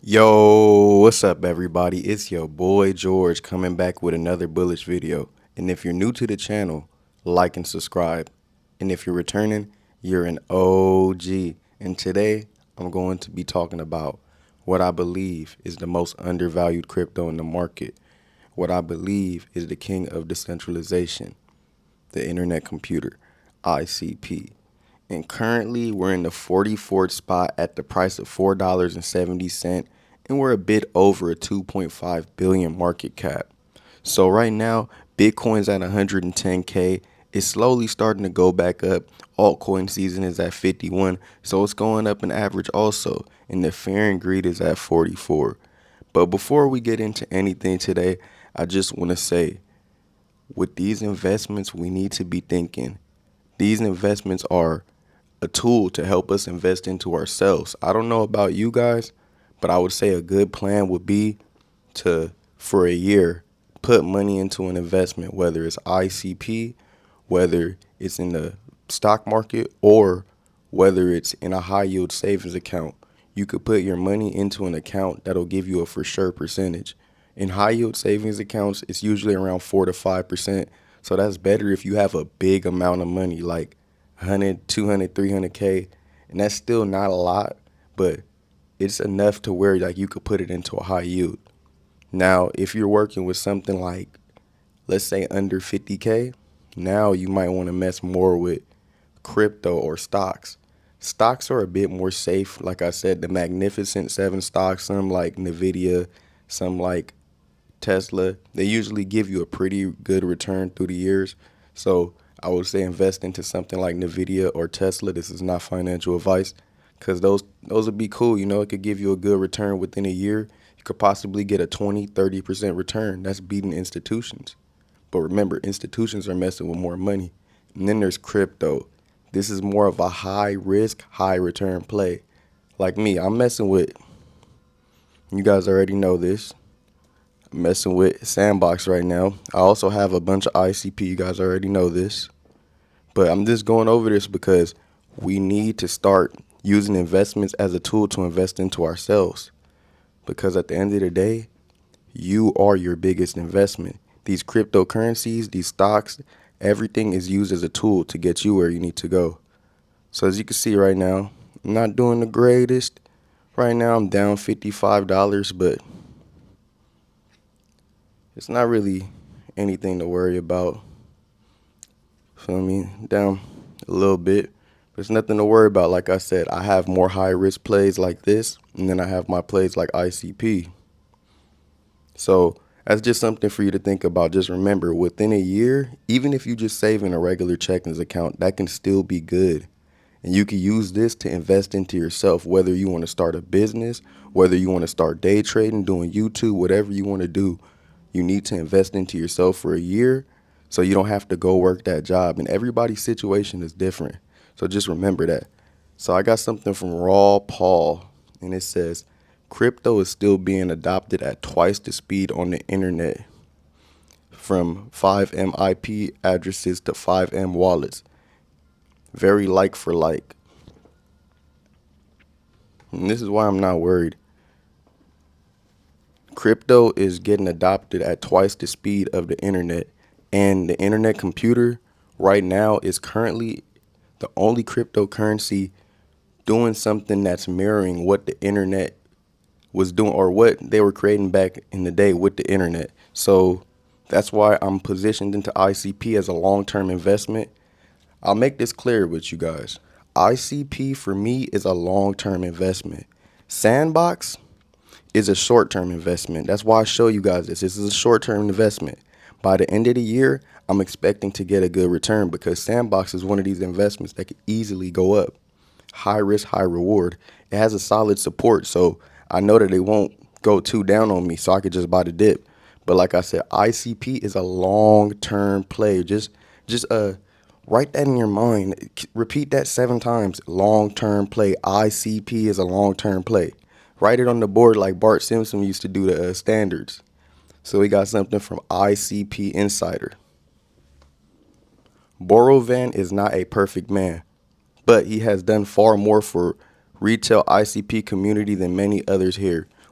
Yo, what's up, everybody? It's your boy George coming back with another bullish video. And if you're new to the channel, like and subscribe. And if you're returning, you're an OG. And today, I'm going to be talking about what I believe is the most undervalued crypto in the market. What I believe is the king of decentralization, the Internet Computer, ICP. And currently, we're in the 44th spot at the price of $4.70, and we're a bit over a 2.5 billion market cap. So right now, Bitcoin's at 110K. It's slowly starting to go back up. Altcoin season is at 51, so it's going up an average also. And the fear and greed is at 44. But before we get into anything today, I just want to say, with these investments, we need to be thinking. These investments are a tool to help us invest into ourselves. I don't know about you guys, but I would say a good plan would be to, for a year, put money into an investment, whether it's ICP, whether it's in the stock market, or whether it's in a high yield savings account. You could put your money into an account that'll give you a for sure percentage. In high yield savings accounts, it's usually around 4 to 5%. So that's better if you have a big amount of money, like 100, 200, 300K. And that's still not a lot, but it's enough to where like you could put it into a high yield. Now, if you're working with something like, let's say under 50K, now you might want to mess more with crypto or stocks. Stocks are a bit more safe. Like I said, the Magnificent Seven stocks, some like Nvidia, some like Tesla, they usually give you a pretty good return through the years. So I would say invest into something like Nvidia or Tesla. This is not financial advice, because those would be cool. You know, it could give you a good return within a year. You could possibly get a 20, 30% return. That's beating institutions. But remember, institutions are messing with more money. And then there's crypto. This is more of a high risk, high return play. Like me, I'm messing with, you guys already know this, I'm messing with Sandbox right now. I also have a bunch of ICP. You guys already know this. But I'm just going over this because we need to start using investments as a tool to invest into ourselves. Because at the end of the day, you are your biggest investment. These cryptocurrencies, these stocks, everything is used as a tool to get you where you need to go. So as you can see right now, I'm not doing the greatest. Right now I'm down $55, but it's not really anything to worry about. Feel me? Down a little bit. But it's nothing to worry about. Like I said, I have more high risk plays like this, and then I have my plays like ICP. So that's just something for you to think about. Just remember, within a year, even if you just save in a regular checkings account, that can still be good. And you can use this to invest into yourself, whether you want to start a business, whether you want to start day trading, doing YouTube, whatever you want to do. You need to invest into yourself for a year so you don't have to go work that job. And everybody's situation is different. So just remember that. So I got something from Raw Paul, and it says, crypto is still being adopted at twice the speed on the internet, from 5M IP addresses to 5M wallets. Very like for like. And this is why I'm not worried. Crypto is getting adopted at twice the speed of the internet. And the internet computer right now is currently the only cryptocurrency doing something that's mirroring what the internet was doing, or what they were creating back in the day with the internet. So that's why I'm positioned into ICP as a long-term investment. I'll make this clear with you guys. ICP for me is a long-term investment. Sandbox is a short-term investment. That's why I show you guys this. This is a short-term investment. By the end of the year, I'm expecting to get a good return, because Sandbox is one of these investments that could easily go up. High risk, high reward. It has a solid support, so I know that it won't go too down on me, so I could just buy the dip. But like I said, ICP is a long-term play. Just write that in your mind. Repeat that 7 times. Long-term play. ICP is a long-term play. Write it on the board like Bart Simpson used to do the standards. So we got something from ICP Insider. Borovan is not a perfect man, but he has done far more for retail ICP community than many others here.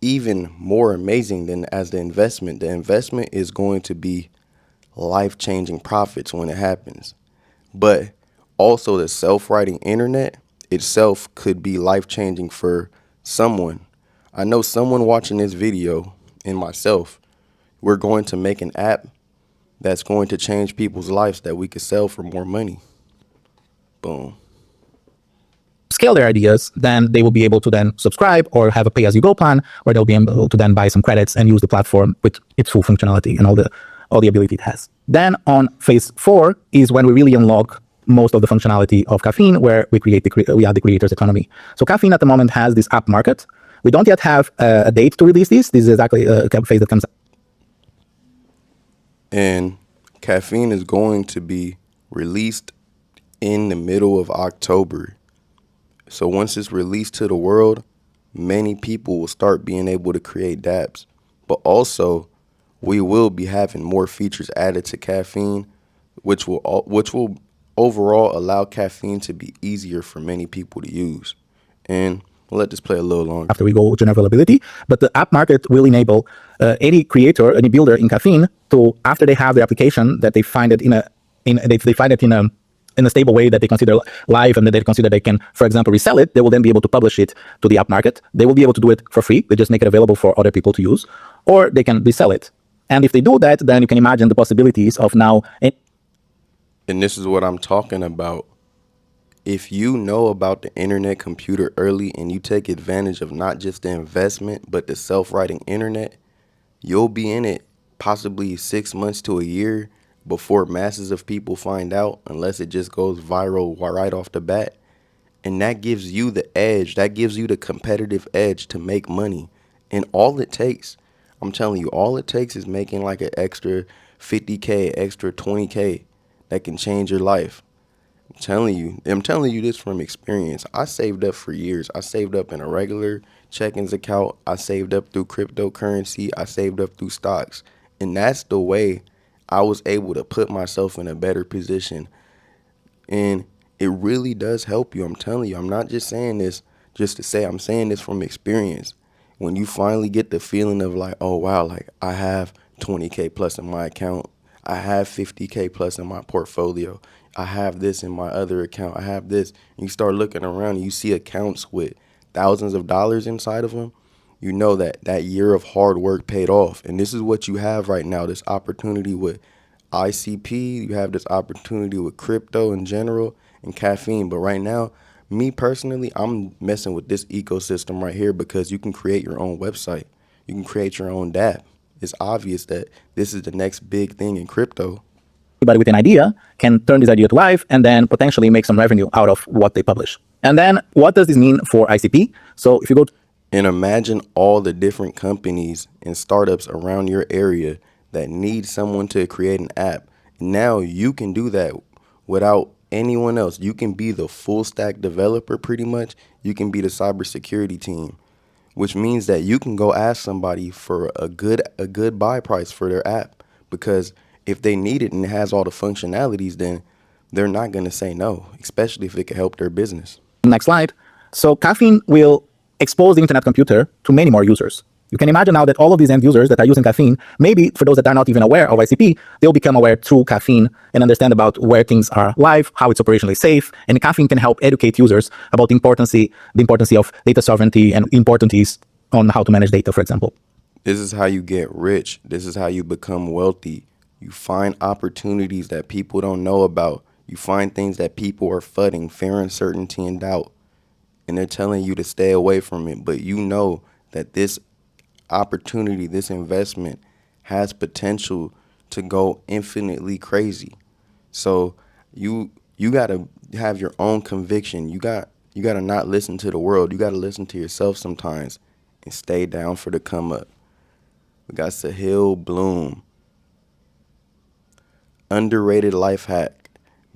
even more amazing than as the investment is going to be life-changing profits when it happens. But also the self-writing internet itself could be life-changing for someone. I know someone watching this video and myself, we're going to make an app that's going to change people's lives that we could sell for more money. Boom. scale their ideas, then they will be able to then subscribe or have a pay-as-you-go plan, where they'll be able to then buy some credits and use the platform with its full functionality and all the ability it has. Then on phase 4 is when we really unlock most of the functionality of Caffeine, where we add the creators economy. So Caffeine at the moment has this app market. We don't yet have a date to release this. This is exactly a phase that comes out. And Caffeine is going to be released in the middle of October. So once it's released to the world, many people will start being able to create dApps. But also, we will be having more features added to Caffeine, which will overall allow Caffeine to be easier for many people to use. And we'll let this play a little longer. After we go general availability, but the app market will enable any creator, any builder in Caffeine to, after they have their application, that they find it they find it in a stable way that they consider live, and that they consider they can, for example, resell it. They will then be able to publish it to the app market. They will be able to do it for free. They just make it available for other people to use, or they can resell it. And if they do that, then you can imagine the possibilities of now. And this is what I'm talking about. If you know about the internet computer early and you take advantage of not just the investment, but the self-writing internet, you'll be in it possibly 6 months to a year before masses of people find out, unless it just goes viral right off the bat. And that gives you the edge. That gives you the competitive edge to make money. And all it takes, I'm telling you, all it takes is making like an extra 50K, extra 20K that can change your life. I'm telling you this from experience. I saved up for years. I saved up in a regular checkings account. I saved up through cryptocurrency. I saved up through stocks. And that's the way I was able to put myself in a better position. And it really does help you. I'm telling you, I'm not just saying this just to say, I'm saying this from experience. When you finally get the feeling of like, oh, wow, like I have 20K plus in my account. I have 50K plus in my portfolio. I have this in my other account. I have this. And you start looking around and you see accounts with thousands of dollars inside of them. You know that that year of hard work paid off. And this is what you have right now, this opportunity with ICP. You have this opportunity with crypto in general and Caffeine. But right now, me personally, I'm messing with this ecosystem right here because you can create your own website. You can create your own dApp. It's obvious that this is the next big thing in crypto. Anybody with an idea can turn this idea to life and then potentially make some revenue out of what they publish. And then what does this mean for ICP? So if you go And imagine all the different companies and startups around your area that need someone to create an app. Now you can do that without anyone else. You can be the full stack developer pretty much. You can be the cybersecurity team, which means that you can go ask somebody for a good buy price for their app, because if they need it and it has all the functionalities, then they're not going to say no, especially if it can help their business. next slide. So Caffeine will expose the internet computer to many more users. You can imagine now that all of these end users that are using Caffeine, maybe for those that are not even aware of ICP, they'll become aware through Caffeine and understand about where things are live, how it's operationally safe, and Caffeine can help educate users about the importance of data sovereignty and importance on how to manage data, for example. This is how you get rich. This is how you become wealthy. You find opportunities that people don't know about. You find things that people are fudding, fear, uncertainty, and doubt. And they're telling you to stay away from it. But you know that this opportunity, this investment has potential to go infinitely crazy. So you gotta have your own conviction. You gotta not listen to the world. You gotta listen to yourself sometimes and stay down for the come up. We got Sahil Bloom. Underrated life hack.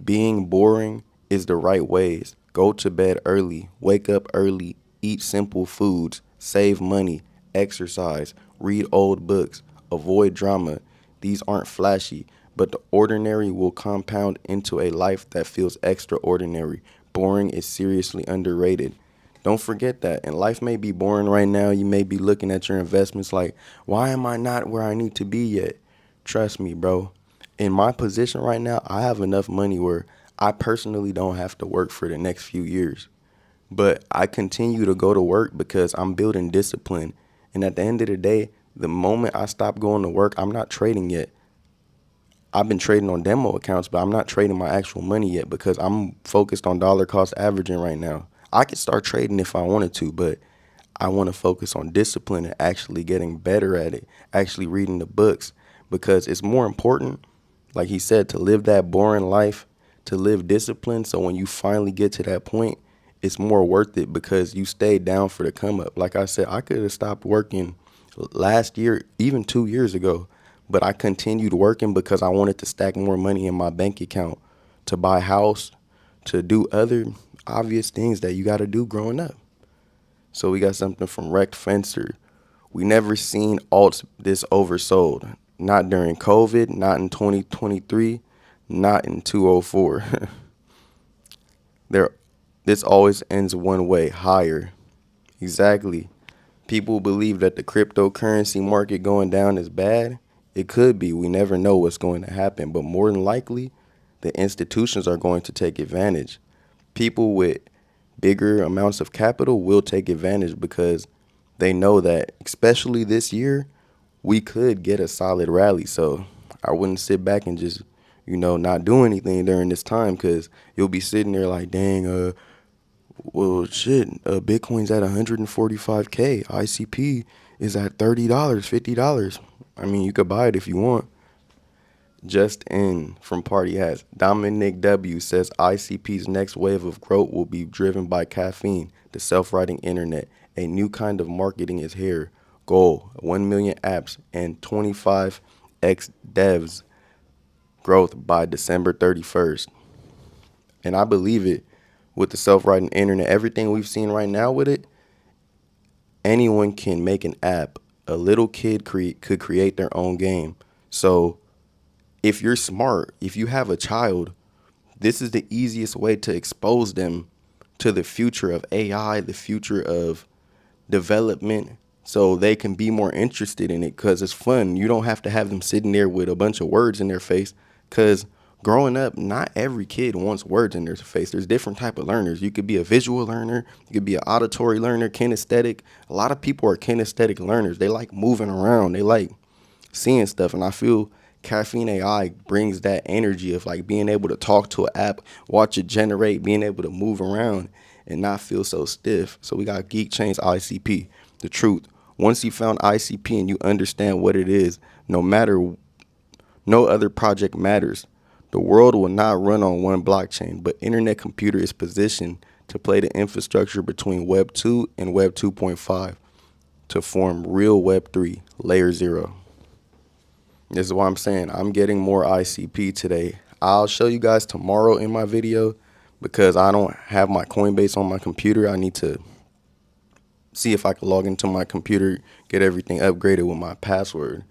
Being boring is the right ways. Go to bed early, wake up early, eat simple foods, save money, exercise, read old books, avoid drama. These aren't flashy, but the ordinary will compound into a life that feels extraordinary. Boring is seriously underrated. Don't forget that. And life may be boring right now. You may be looking at your investments like, why am I not where I need to be yet? Trust me, bro. In my position right now, I have enough money where I personally don't have to work for the next few years. But I continue to go to work because I'm building discipline. And at the end of the day, the moment I stop going to work, I'm not trading yet. I've been trading on demo accounts, but I'm not trading my actual money yet because I'm focused on dollar cost averaging right now. I could start trading if I wanted to, but I want to focus on discipline and actually getting better at it, actually reading the books, because it's more important, like he said, to live that boring life, to live discipline. So when you finally get to that point, it's more worth it because you stayed down for the come up. Like I said, I could have stopped working last year, even 2 years ago, but I continued working because I wanted to stack more money in my bank account to buy a house, to do other obvious things that you got to do growing up. So we got something from Wrecked Fencer. We never seen alts this oversold. Not during COVID, not in 2023, not in 204. there, this always ends one way, higher. Exactly. People believe that the cryptocurrency market going down is bad. It could be. We never know what's going to happen. But more than likely, the institutions are going to take advantage. People with bigger amounts of capital will take advantage because they know that, especially this year, we could get a solid rally. So I wouldn't sit back and just, not do anything during this time because you'll be sitting there like, dang, well, shit, Bitcoin's at 145K. ICP is at $30, $50. I mean, you could buy it if you want. Just in from Party Hats, Dominic W says ICP's next wave of growth will be driven by caffeine, the self-writing internet. A new kind of marketing is here. Goal, 1 million apps and 25x devs growth by December 31st. And I believe it with the self-writing internet. Everything we've seen right now with it, anyone can make an app. A little kid could create their own game. So if you're smart, if you have a child, this is the easiest way to expose them to the future of AI, the future of development, so they can be more interested in it because it's fun. You don't have to have them sitting there with a bunch of words in their face because growing up, not every kid wants words in their face. There's different type of learners. You could be a visual learner. You could be an auditory learner, kinesthetic. A lot of people are kinesthetic learners. They like moving around. They like seeing stuff. And I feel Caffeine AI brings that energy of like being able to talk to an app, watch it generate, being able to move around and not feel so stiff. So we got Geek Chains ICP, the truth. Once you found ICP and you understand what it is, no other project matters. The world will not run on one blockchain, but Internetcomputer is positioned to play the infrastructure between Web 2 and Web 2.5 to form real Web 3, layer 0. This is why I'm saying I'm getting more ICP today. I'll show you guys tomorrow in my video because I don't have my Coinbase on my computer. I need to see if I can log into my computer, get everything upgraded with my password.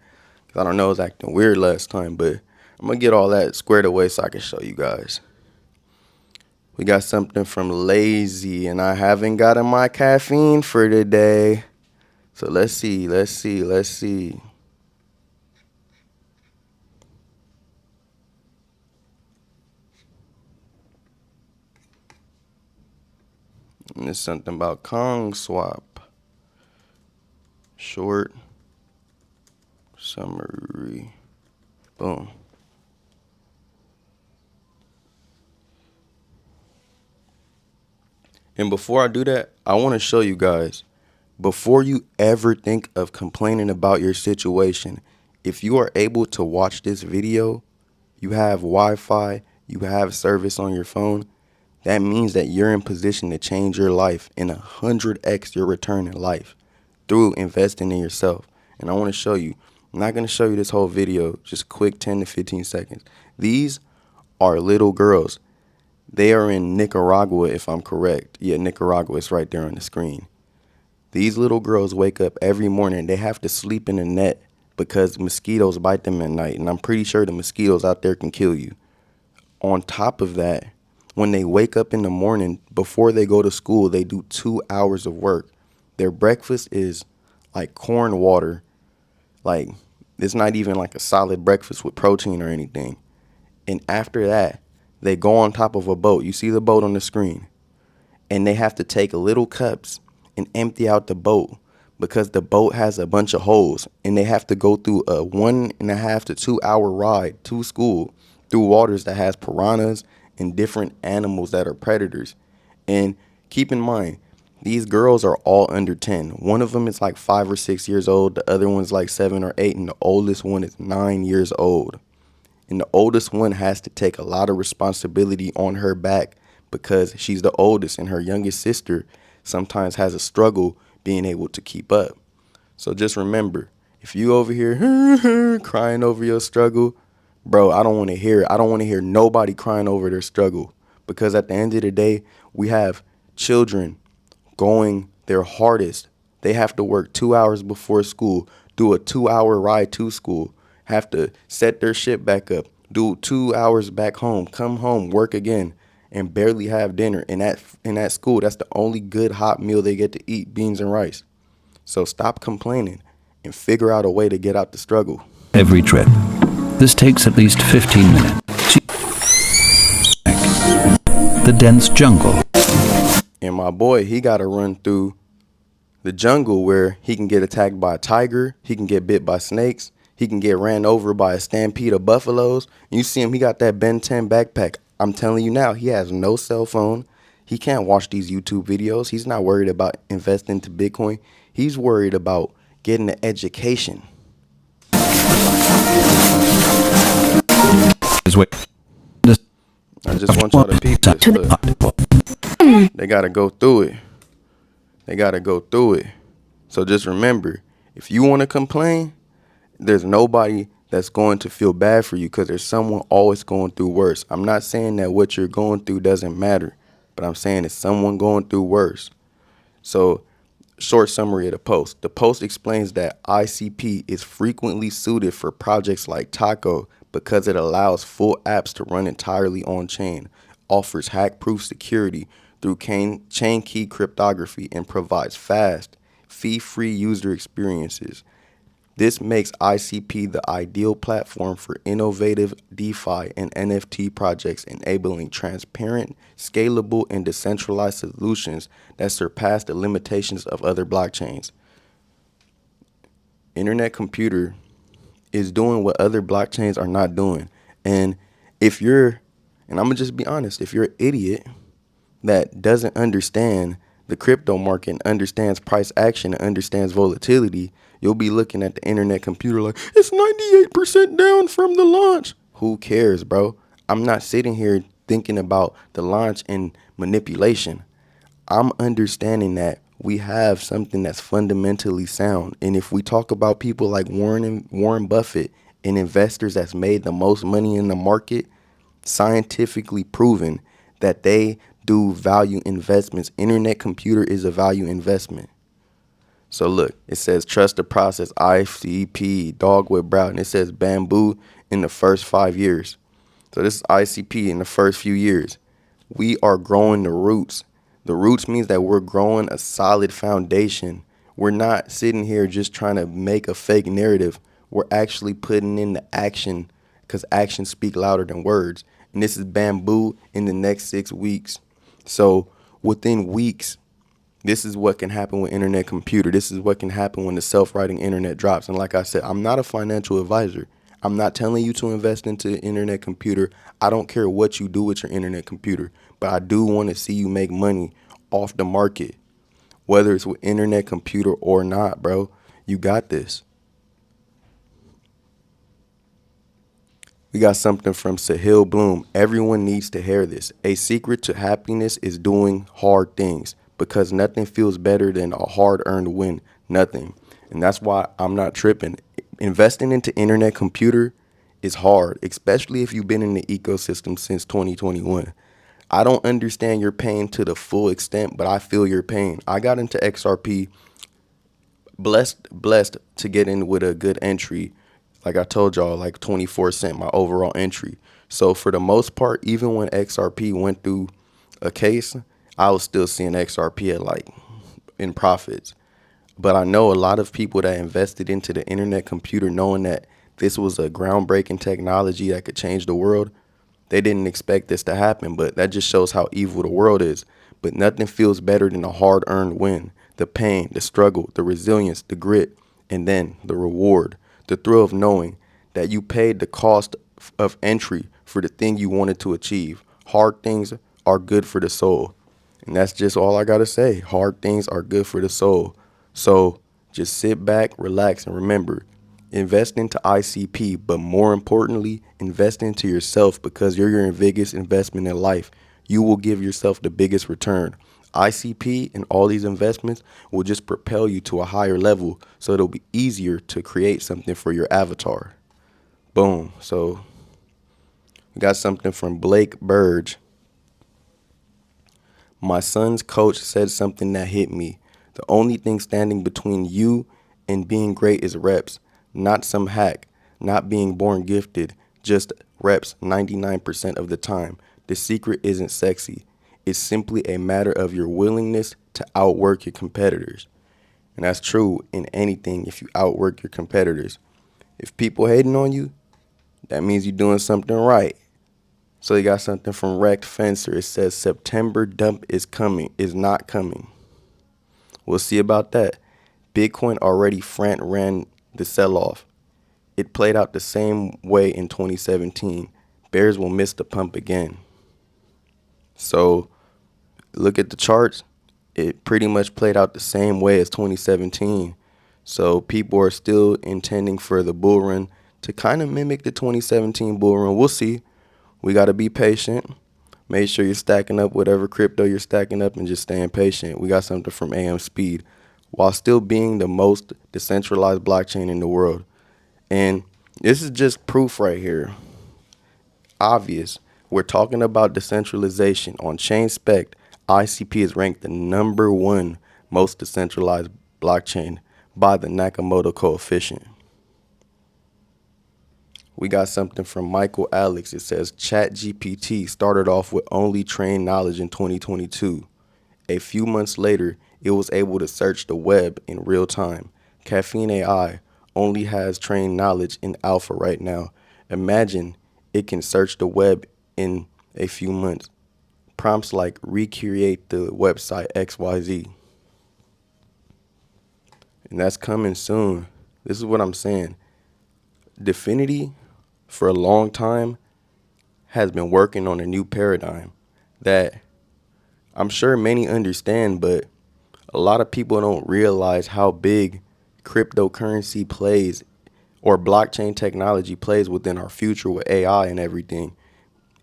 I don't know, it was acting weird last time, but I'm going to get all that squared away so I can show you guys. We got something from Lazy, and I haven't gotten my caffeine for today. So let's see. And it's something about Kong swap. Short summary. Boom. And before I do that, I want to show you guys, before you ever think of complaining about your situation, if you are able to watch this video, you have Wi-Fi, you have service on your phone, that means that you're in position to change your life in 100x your return in life through investing in yourself. And I want to show you. I'm not going to show you this whole video, just quick 10 to 15 seconds. These are little girls. They are in Nicaragua, if I'm correct. Yeah, Nicaragua is right there on the screen. These little girls wake up every morning. They have to sleep in a net because mosquitoes bite them at night. And I'm pretty sure the mosquitoes out there can kill you. On top of that, When they wake up in the morning, before they go to school, they do 2 hours of work. Their breakfast is like corn water. Like, it's not even like a solid breakfast with protein or anything. And after that, they go on top of a boat. You see the boat on the screen. And they have to take little cups and empty out the boat because the boat has a bunch of holes. And they have to go through a 1.5 to 2 hour ride to school through waters that has piranhas and different animals that are predators. And keep in mind, these girls are all under 10. One of them is like 5 or 6 years old. The other one's like 7 or 8. And the oldest one is 9 years old. And the oldest one has to take a lot of responsibility on her back because she's the oldest, and her youngest sister sometimes has a struggle being able to keep up. So just remember, if you over here crying over your struggle, bro, I don't want to hear it. I don't want to hear nobody crying over their struggle, because at the end of the day, we have children going their hardest. They have to work 2 hours before school, do a 2 hour ride to school, have to set their shit back up, do 2 hours back home, come home, work again, and barely have dinner. And at school, that's the only good hot meal they get to eat, beans and rice. So stop complaining and figure out a way to get out the struggle. Every trip. This takes at least 15 minutes. The dense jungle. And my boy, he got to run through the jungle where he can get attacked by a tiger, he can get bit by snakes, he can get ran over by a stampede of buffaloes. You see him, he got that Ben 10 backpack. I'm telling you now, he has no cell phone. He can't watch these YouTube videos. He's not worried about investing into Bitcoin. He's worried about getting an education. I just want y'all to peep this. Look. They got to go through it. They got to go through it. So just remember, if you want to complain, there's nobody that's going to feel bad for you, because there's someone always going through worse. I'm not saying that what you're going through doesn't matter, but I'm saying it's someone going through worse. So, short summary of the post. The post explains that ICP is frequently suited for projects like Taco because it allows full apps to run entirely on chain, offers hack-proof security through chain key cryptography, and provides fast, fee-free user experiences. This makes ICP the ideal platform for innovative DeFi and NFT projects, enabling transparent, scalable, and decentralized solutions that surpass the limitations of other blockchains. Internetcomputer is doing what other blockchains are not doing. And if you're, and I'm going to just be honest, if you're an idiot that doesn't understand the crypto market and understands price action and understands volatility, you'll be looking at the Internetcomputer like, it's 98% down from the launch. Who cares, bro? I'm not sitting here thinking about the launch and manipulation. I'm understanding that we have something that's fundamentally sound. And if we talk about people like Warren Buffett and investors that's made the most money in the market, scientifically proven that they do value investments, Internetcomputer is a value investment. So look, it says trust the process, ICP, dog with brow, and it says bamboo in the first 5 years. So this is ICP in the first few years. We are growing the roots. The roots means that we're growing a solid foundation. We're not sitting here just trying to make a fake narrative. We're actually putting in the action, because actions speak louder than words. And this is bamboo in the next 6 weeks. So within weeks, this is what can happen with Internetcomputer. This is what can happen when the self-writing internet drops. And like I said, I'm not a financial advisor. I'm not telling you to invest into Internetcomputer. I don't care what you do with your Internetcomputer, but I do want to see you make money off the market, whether it's with Internetcomputer or not, bro. You got this. We got something from Sahil Bloom. Everyone needs to hear this. A secret to happiness is doing hard things, because nothing feels better than a hard-earned win. Nothing. And that's why I'm not tripping. Investing into Internetcomputer is hard, especially if you've been in the ecosystem since 2021. I don't understand your pain to the full extent, but I feel your pain. I got into XRP, blessed to get in with a good entry. Like I told y'all, like 24 cent, my overall entry. So for the most part, even when XRP went through a case, I was still seeing XRP at like in profits. But I know a lot of people that invested into the internet computer knowing that this was a groundbreaking technology that could change the world. They didn't expect this to happen, but that just shows how evil the world is. But nothing feels better than a hard-earned win. The pain, the struggle, the resilience, the grit, and then the reward. The thrill of knowing that you paid the cost of entry for the thing you wanted to achieve. Hard things are good for the soul. And that's just all I got to say. Hard things are good for the soul. So just sit back, relax, and remember, invest into ICP, but more importantly, invest into yourself because you're your biggest investment in life. You will give yourself the biggest return. ICP and all these investments will just propel you to a higher level, so it'll be easier to create something for your avatar. Boom. So we got something from Blake Burge. My son's coach said something that hit me. The only thing standing between you and being great is reps, not some hack, not being born gifted, just reps 99% of the time. The secret isn't sexy. It's simply a matter of your willingness to outwork your competitors. And that's true in anything if you outwork your competitors. If people hating on you, that means you're doing something right. So you got something from Wrecked Fencer. It says September dump is not coming. We'll see about that. Bitcoin already front ran the sell-off. It played out the same way in 2017. Bears will miss the pump again. So look at the charts. It pretty much played out the same way as 2017. So people are still intending for the bull run to kind of mimic the 2017 bull run. We'll see. We got to be patient. Make sure you're stacking up whatever crypto you're stacking up and just staying patient. We got something from AM Speed. While still being the most decentralized blockchain in the world. And this is just proof right here. Obvious. We're talking about decentralization. On ChainSpect, ICP is ranked the #1 most decentralized blockchain by the Nakamoto coefficient. We got something from Michael Alex. It says ChatGPT started off with only trained knowledge in 2022. A few months later, it was able to search the web in real time. Caffeine AI only has trained knowledge in alpha right now. Imagine it can search the web in a few months. Prompts like recreate the website XYZ. And that's coming soon. This is what I'm saying. Dfinity, for a long time, has been working on a new paradigm that I'm sure many understand, but a lot of people don't realize how big cryptocurrency plays or blockchain technology plays within our future with AI and everything.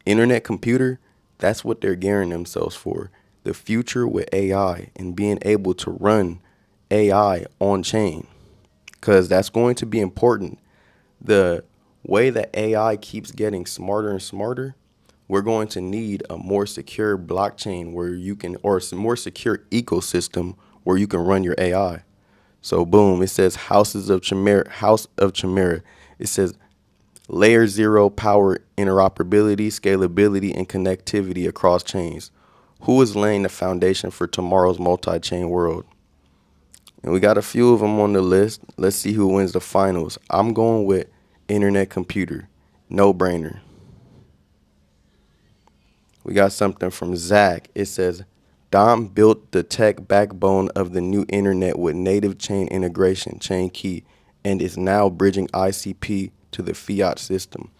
Internetcomputer, that's what they're gearing themselves for. The future with AI and being able to run AI on chain, because that's going to be important. The way that AI keeps getting smarter and smarter, we're going to need a more secure blockchain where you can, or a more secure ecosystem where you can run your AI. So boom, it says House of Chimera. It says layer 0 power interoperability, scalability, and connectivity across chains. Who is laying the foundation for tomorrow's multi-chain world? And we got a few of them on the list. Let's see who wins the finals. I'm going with Internetcomputer. No brainer. We got something from Zach. It says, Dom built the tech backbone of the new internet with native chain integration, chain key, and is now bridging ICP to the fiat system.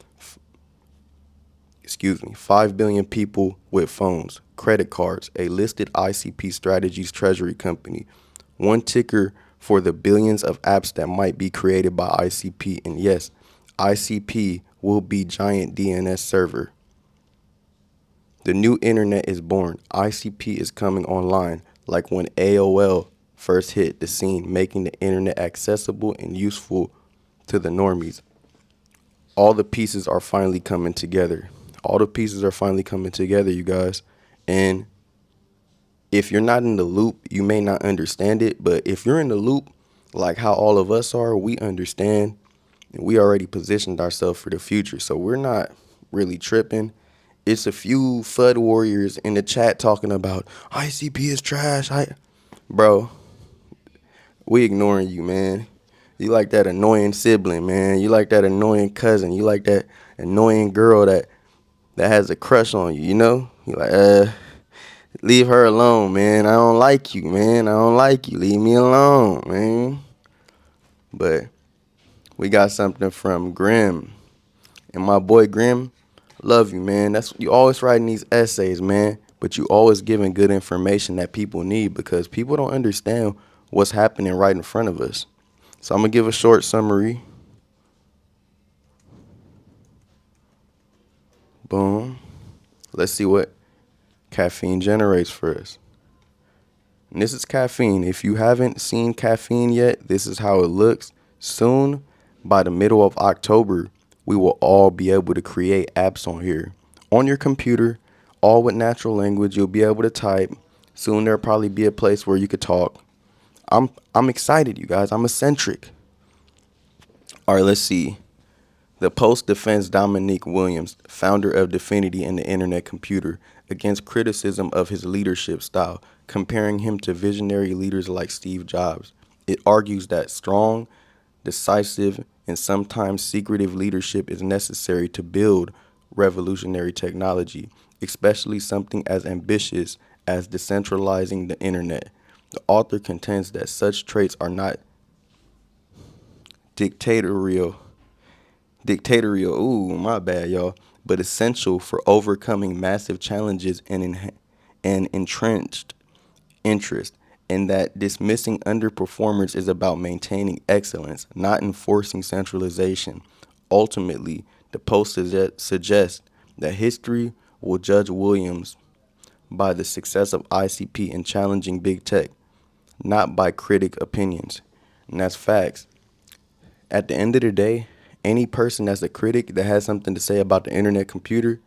5 billion people with phones, credit cards, a listed ICP Strategies treasury company, one ticker for the billions of apps that might be created by ICP. And yes, ICP will be giant DNS server. The new internet is born. ICP is coming online, like when AOL first hit the scene, making the internet accessible and useful to the normies. All the pieces are finally coming together. All the pieces are finally coming together, you guys. And if you're not in the loop, you may not understand it. But if you're in the loop, like how all of us are, we understand. And we already positioned ourselves for the future. So we're not really tripping. It's a few FUD warriors in the chat talking about ICP is trash. Bro, we ignoring you, man. You like that annoying sibling, man. You like that annoying cousin. You like that annoying girl that has a crush on you, you know? You like, leave her alone, man. I don't like you, man. I don't like you. Leave me alone, man. But we got something from Grim. And my boy Grim, love you, man. That's you always writing these essays, man. But you always giving good information that people need because people don't understand what's happening right in front of us. So I'm gonna give a short summary. Boom. Let's see what caffeine generates for us. And this is caffeine. If you haven't seen caffeine yet, this is how it looks. Soon, by the middle of October, we will all be able to create apps on here. On your computer, all with natural language, you'll be able to type. Soon there'll probably be a place where you could talk. I'm excited, you guys. I'm eccentric. All right, let's see. The Post defends Dominique Williams, founder of Dfinity and the Internetcomputer, against criticism of his leadership style, comparing him to visionary leaders like Steve Jobs. It argues that strong, decisive, and sometimes secretive leadership is necessary to build revolutionary technology, especially something as ambitious as decentralizing the internet. The author contends that such traits are not dictatorial, ooh, my bad, y'all, but essential for overcoming massive challenges and entrenched interest, and that dismissing underperformers is about maintaining excellence, not enforcing centralization. Ultimately, the Post suggests that history will judge Williams by the success of ICP in challenging big tech, not by critic opinions. And that's facts. At the end of the day, any person that's a critic that has something to say about the internet computer,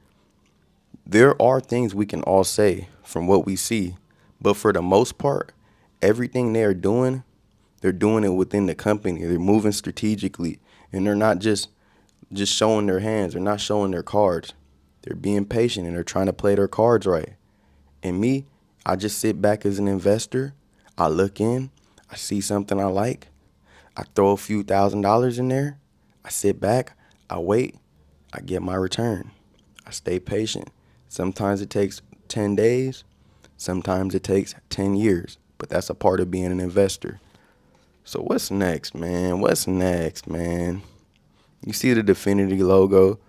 there are things we can all say from what we see. But for the most part, everything they're doing it within the company. They're moving strategically, and they're not just showing their hands. They're not showing their cards. They're being patient, and they're trying to play their cards right. And me, I just sit back as an investor. I look in. I see something I like. I throw a few $1,000s in there. I sit back. I wait. I get my return. I stay patient. Sometimes it takes 10 days. Sometimes it takes 10 years. But that's a part of being an investor. So what's next, man? What's next, man? You see the Dfinity logo.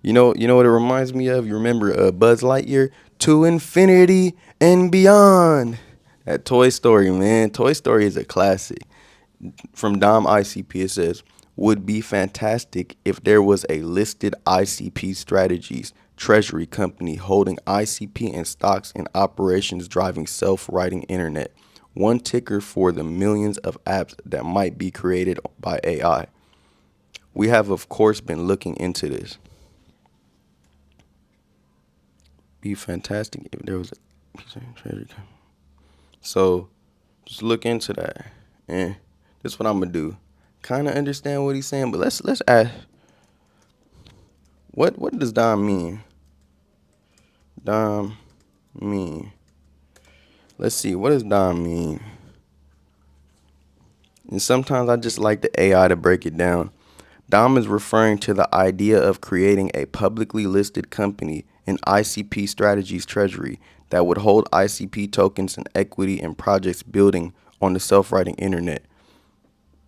You know what it reminds me of? You remember Buzz Lightyear? To infinity and beyond. That Toy Story, man. Toy Story is a classic. From Dom ICP, it says, would be fantastic if there was a listed ICP Strategies treasury company holding ICP and stocks and operations driving self-writing internet. One ticker for the millions of apps that might be created by AI. We have, of course, been looking into this. Be fantastic if there was a treasury company. So just look into that. And this is what I'm gonna do. Kind of understand what he's saying, but let's ask. What does Dom mean? Dom mean. Let's see. What does Dom mean? And sometimes I just like the AI to break it down. Dom is referring to the idea of creating a publicly listed company in ICP Strategies Treasury that would hold ICP tokens and equity in projects building on the self-writing internet.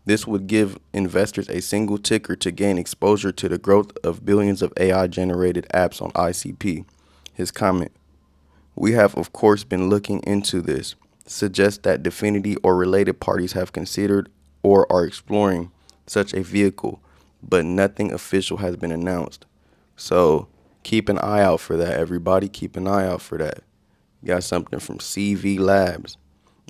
This would give investors a single ticker to gain exposure to the growth of billions of AI-generated apps on ICP. His comment, we have, of course, been looking into this, suggests that Dfinity or related parties have considered or are exploring such a vehicle, but nothing official has been announced. So keep an eye out for that, everybody. Keep an eye out for that. Got something from CV Labs.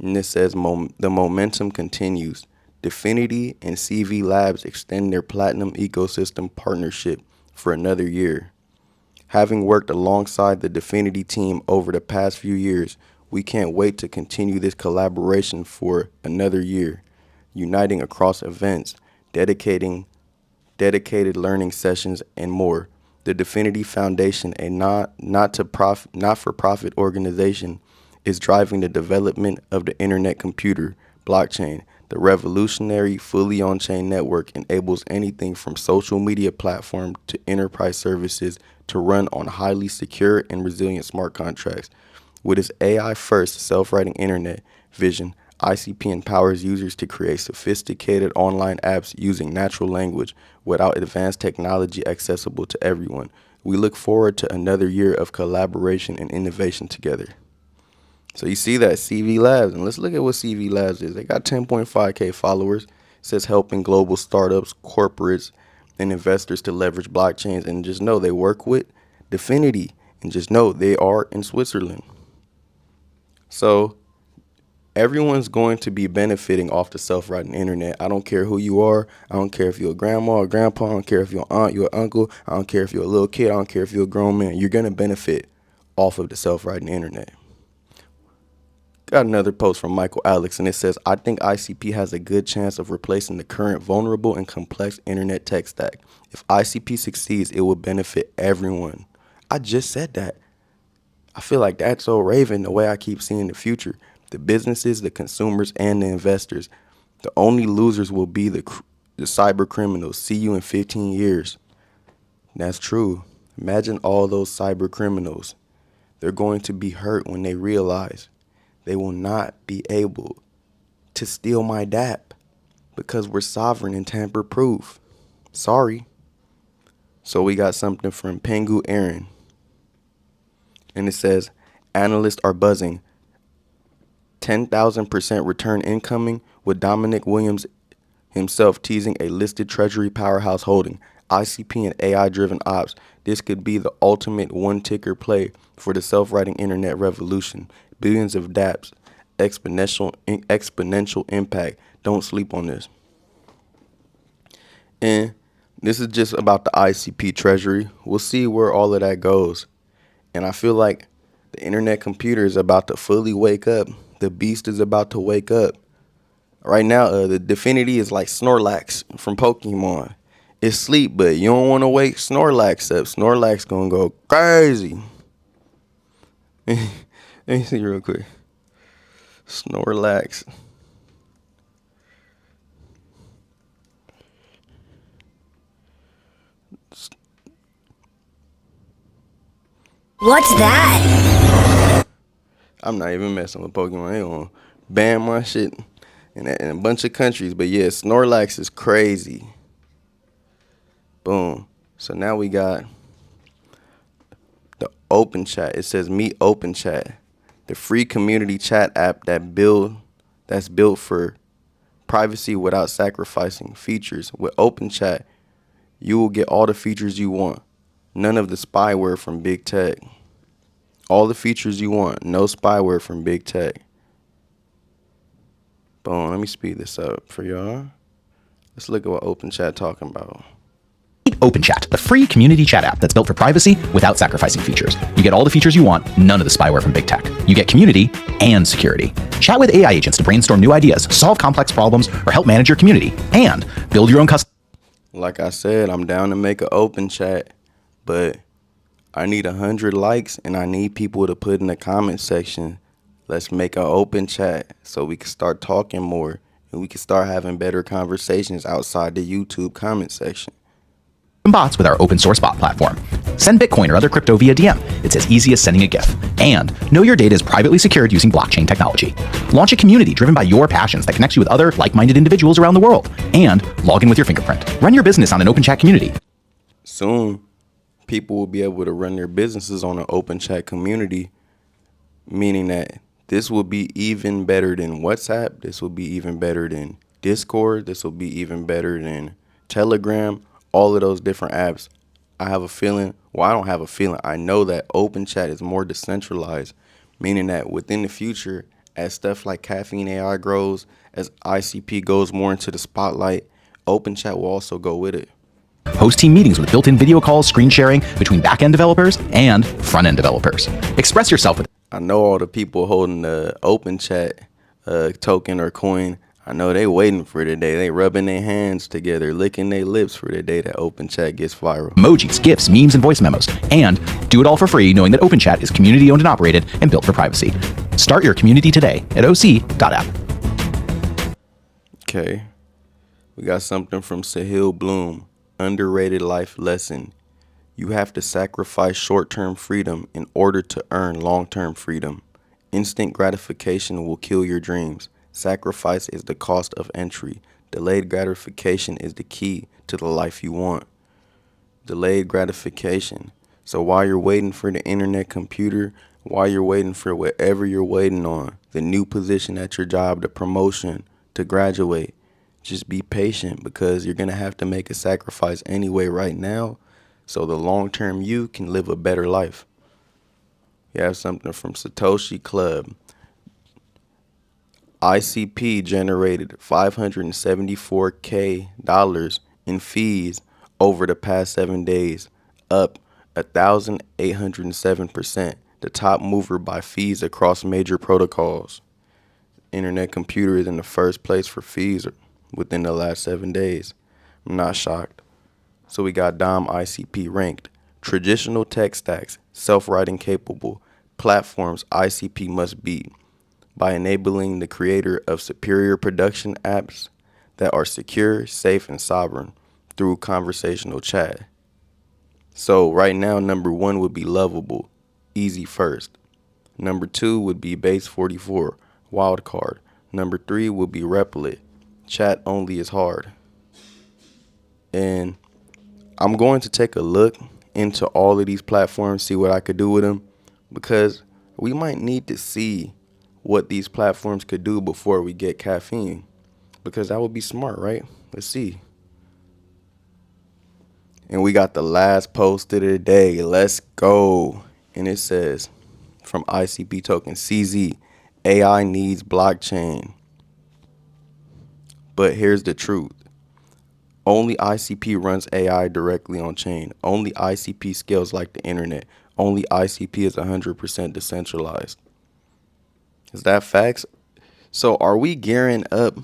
And this says the momentum continues. Dfinity and CV Labs extend their platinum ecosystem partnership for another year. Having worked alongside the Dfinity team over the past few years, we can't wait to continue this collaboration for another year, uniting across events, dedicated learning sessions, and more. The Definity Foundation, a not-for-profit organization, is driving the development of the Internetcomputer blockchain. The revolutionary, fully on-chain network enables anything from social media platform to enterprise services to run on highly secure and resilient smart contracts. With its AI-first self-writing internet vision, ICP empowers users to create sophisticated online apps using natural language without advanced technology accessible to everyone. We look forward to another year of collaboration and innovation together. So you see that CV Labs, and let's look at what CV Labs is. They got 10.5K followers. It says helping global startups, corporates, and investors to leverage blockchains. And just know they work with Definity, and just know they are in Switzerland. So everyone's going to be benefiting off the self-writing internet. I don't care who you are. I don't care if you're a grandma or grandpa. I don't care if you're an aunt, you're an uncle. I don't care if you're a little kid. I don't care if you're a grown man. You're going to benefit off of the self-writing internet. Got another post from Michael Alex, and it says, I think ICP has a good chance of replacing the current vulnerable and complex internet tech stack. If ICP succeeds, it will benefit everyone. I just said that. I feel like that's so Raven the way I keep seeing the future. The businesses, the consumers, and the investors. The only losers will be the cyber criminals. See you in 15 years. That's true. Imagine all those cyber criminals. They're going to be hurt when they realize they will not be able to steal my DApp because we're sovereign and tamper-proof. Sorry. So we got something from Pengu Aaron. And it says, analysts are buzzing. 10,000% return incoming, with Dominic Williams himself teasing a listed treasury powerhouse holding. ICP and AI-driven ops. This could be the ultimate one-ticker play for the self-writing internet revolution. Billions of dApps, exponential impact. Don't sleep on this. And this is just about the ICP treasury. We'll see where all of that goes. And I feel like the Internetcomputer is about to fully wake up. The beast is about to wake up. Right now, the Definity is like Snorlax from Pokemon. It's sleep, but you don't want to wake Snorlax up. Snorlax gonna go crazy. Let me see real quick. Snorlax. What's that? I'm not even messing with Pokemon. They gonna ban my shit in a bunch of countries. But yeah, Snorlax is crazy. Boom. So now we got the Open Chat. It says Meet Open Chat, the free community chat app that's built for privacy without sacrificing features. With Open Chat, you will get all the features you want. None of the spyware from big tech. All the features you want. No spyware from big tech. Boom. Let me speed this up for y'all. Let's look at what Open Chat talking about. OpenChat, the free community chat app that's built for privacy without sacrificing features. You get all the features you want, none of the spyware from big tech. You get community and security. Chat with AI agents to brainstorm new ideas, solve complex problems, or help manage your community, and build your own custom. Like I said, I'm down to make an Open Chat, but I need 100 likes and I need people to put in the comment section, let's make an Open Chat so we can start talking more and we can start having better conversations outside the YouTube comment section. Bots with our open source bot platform. Send Bitcoin or other crypto via DM. It's as easy as sending a GIF. And know your data is privately secured using blockchain technology. Launch a community driven by your passions that connects you with other like-minded individuals around the world. And log in with your fingerprint. Run your business on an open chat community. Soon, people will be able to run their businesses on an Open Chat community, meaning that this will be even better than WhatsApp. This will be even better than Discord. This will be even better than Telegram. All of those different apps. I have a feeling, well, I don't have a feeling, I know that Open Chat is more decentralized, meaning that within the future, as stuff like Caffeine AI grows, as ICP goes more into the spotlight, Open Chat will also go with it. Host team meetings with built-in video calls, screen sharing between back-end developers and front-end developers. Express yourself with. I know all the people holding the Open Chat token or coin. I know they waiting for the day. They rubbing their hands together, licking their lips for the day that open chat gets viral. Emojis, GIFs, memes, and voice memos. And do it all for free, knowing that OpenChat is community owned and operated and built for privacy. Start your community today at oc.app. Okay. We got something from Sahil Bloom. Underrated life lesson. You have to sacrifice short-term freedom in order to earn long-term freedom. Instant gratification will kill your dreams. Sacrifice is the cost of entry. Delayed gratification is the key to the life you want. Delayed gratification. So while you're waiting for the internet computer, while you're waiting for whatever you're waiting on, the new position at your job, the promotion, to graduate, just be patient because you're going to have to make a sacrifice anyway right now so the long-term you can live a better life. You have something from Satoshi Club. ICP generated $574K in fees over the past 7 days, up 1,807%, the top mover by fees across major protocols. Internetcomputer is in the first place for fees within the last 7 days. I'm not shocked. So we got Dom ICP ranked. Traditional tech stacks, self-writing capable, platforms ICP must beat by enabling the creator of superior production apps that are secure, safe, and sovereign through conversational chat. So right now, number 1 would be Lovable, easy first. Number 2 would be Base 44, Wildcard. Number 3 would be Replit, chat only is hard. And I'm going to take a look into all of these platforms, see what I could do with them, because we might need to see what these platforms could do before we get Caffeine, because that would be smart, right? Let's see. And we got the last post of the day. Let's go. And it says from ICP token, CZ, AI needs blockchain. But here's the truth. Only ICP runs AI directly on chain. Only ICP scales like the internet. Only ICP is 100% decentralized. Is that facts? So are we gearing up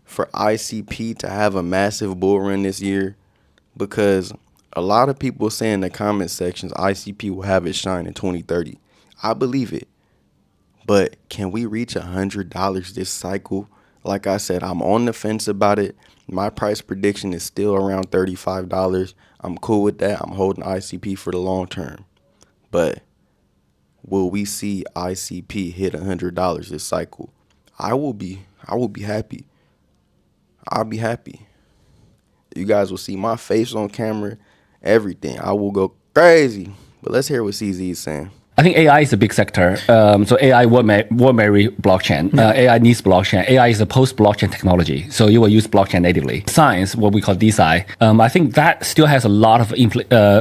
for ICP to have a massive bull run this year? Because a lot of people say in the comment sections ICP will have its shine in 2030. I believe it. But can we reach $100 this cycle? Like I said, I'm on the fence about it. My price prediction is still around $35. I'm cool with that. I'm holding ICP for the long term. But will we see ICP hit $100 this cycle? I will be happy. I'll be happy. You guys will see my face on camera, everything. I will go crazy. But let's hear what CZ is saying. I think AI is a big sector. So AI will marry blockchain. AI needs blockchain. AI is a post-blockchain technology. So you will use blockchain natively. Science, what we call DeSci, I think that still has a lot of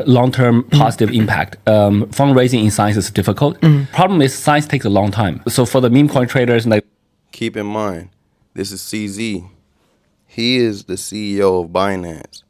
long-term positive impact. Fundraising in science is difficult. Problem is science takes a long time. So for the meme coin traders, like, keep in mind, this is CZ. He is the CEO of Binance.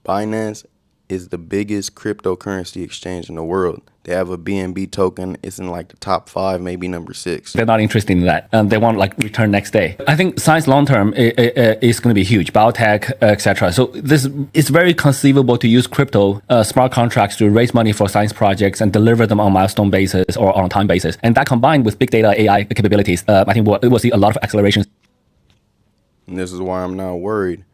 Binance is the biggest cryptocurrency exchange in the world. They have a BNB token. It's in like the top 5, maybe number 6. they're not interested in that. They want like return next day. I think science long term is going to be huge, biotech, etc. So this it's very conceivable to use crypto smart contracts to raise money for science projects and deliver them on milestone basis or on time basis. And that combined with big data AI capabilities, I think we'll see a lot of acceleration. And this is why I'm not worried.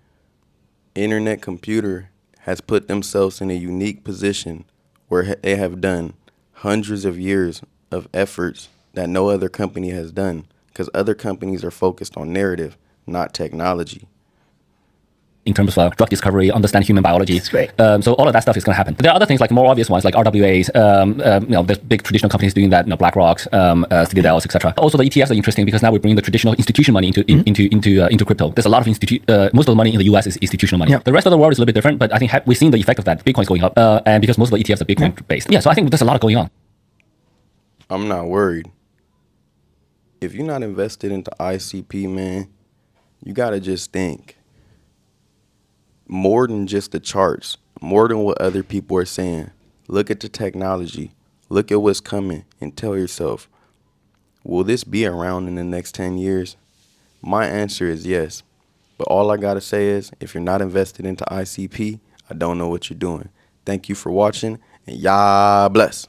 Internetcomputer has put themselves in a unique position where they have done hundreds of years of efforts that no other company has done, because other companies are focused on narrative, not technology. In terms of drug discovery, understand human biology. That's great. So all of that stuff is going to happen. But there are other things like more obvious ones like RWAs, there's big traditional companies doing that, BlackRocks, Citadels, etc. Also the ETFs are interesting because now we bring the traditional institution money into crypto. There's a lot of most of the money in the US is institutional money. Yeah. The rest of the world is a little bit different, but I think we've seen the effect of that. Bitcoin's going up, and because most of the ETFs are Bitcoin based. Yeah, so I think there's a lot going on. I'm not worried. If you're not invested into ICP, man, you got to just think. More than just the charts, more than what other people are saying. Look at the technology. Look at what's coming and tell yourself, will this be around in the next 10 years? My answer is yes. But all I got to say is, if you're not invested into ICP, I don't know what you're doing. Thank you for watching, and y'all bless.